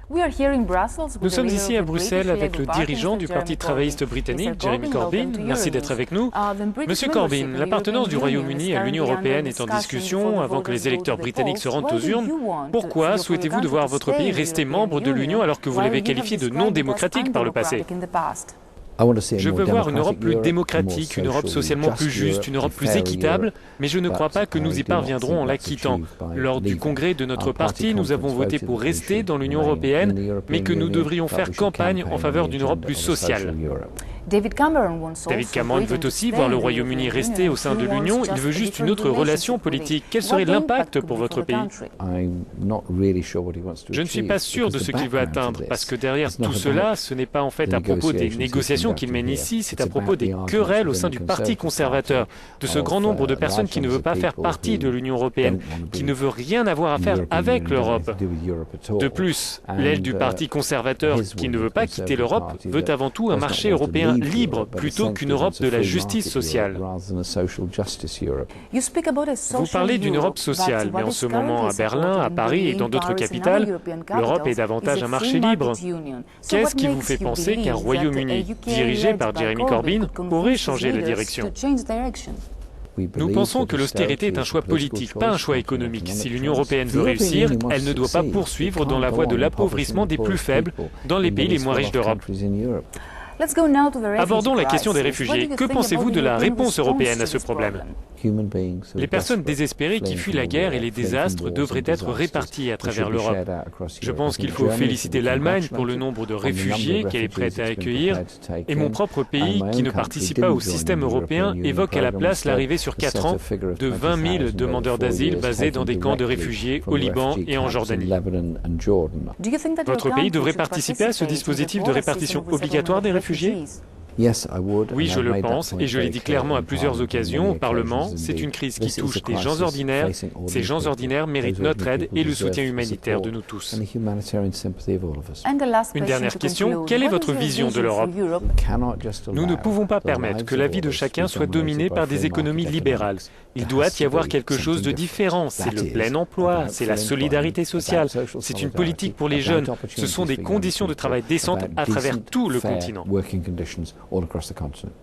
Nous sommes ici à Bruxelles avec le dirigeant du Parti travailliste britannique, Jeremy Corbyn. Merci d'être avec nous. Monsieur Corbyn, l'appartenance du Royaume-Uni à l'Union européenne est en discussion avant que les électeurs britanniques se rendent aux urnes. Pourquoi souhaitez-vous de voir votre pays rester membre de l'Union alors que vous l'avez qualifié de non démocratique par le passé? Je veux voir une Europe plus démocratique, une Europe socialement plus juste, une Europe plus équitable, mais je ne crois pas que nous y parviendrons en la quittant. Lors du congrès de notre parti, nous avons voté pour rester dans l'Union européenne, mais que nous devrions faire campagne en faveur d'une Europe plus sociale. David Cameron veut aussi voir le Royaume-Uni rester au sein de l'Union. Il veut juste une autre relation politique. Quel serait l'impact pour votre pays? Je ne suis pas sûr de ce qu'il veut atteindre, parce que derrière tout cela, ce n'est pas en fait à propos des négociations qu'il mène ici, c'est à propos des querelles au sein du Parti conservateur, de ce grand nombre de personnes qui ne veulent pas faire partie de l'Union européenne, qui ne veut rien avoir à faire avec l'Europe. De plus, l'aile du Parti conservateur qui ne veut pas quitter l'Europe veut avant tout un marché européen libre plutôt qu'une Europe de la justice sociale. Vous parlez d'une Europe sociale, mais en ce moment à Berlin, à Paris et dans d'autres capitales, l'Europe est davantage un marché libre. Qu'est-ce qui vous fait penser qu'un Royaume-Uni dirigé par Jeremy Corbyn pourrait changer la direction? Nous pensons que l'austérité est un choix politique, pas un choix économique. Si l'Union européenne veut réussir, elle ne doit pas poursuivre dans la voie de l'appauvrissement des plus faibles dans les pays les moins riches d'Europe. Abordons la question des réfugiés. Que pensez-vous de la réponse européenne à ce problème? Les personnes désespérées qui fuient la guerre et les désastres devraient être réparties à travers l'Europe. Je pense qu'il faut féliciter l'Allemagne pour le nombre de réfugiés qu'elle est prête à accueillir. Et mon propre pays, qui ne participe pas au système européen, évoque à la place l'arrivée sur 4 ans de 20 000 demandeurs d'asile basés dans des camps de réfugiés au Liban et en Jordanie. Votre pays devrait participer à ce dispositif de répartition obligatoire des réfugiés? Oui, je le pense, et je l'ai dit clairement à plusieurs occasions au Parlement, c'est une crise qui touche des gens ordinaires. Ces gens ordinaires méritent notre aide et le soutien humanitaire de nous tous. Une dernière question, quelle est votre vision de l'Europe? Nous ne pouvons pas permettre que la vie de chacun soit dominée par des économies libérales. Il doit y avoir quelque chose de différent, c'est le plein emploi, c'est la solidarité sociale, c'est une politique pour les jeunes, ce sont des conditions de travail décentes à travers tout le continent. all across the continent.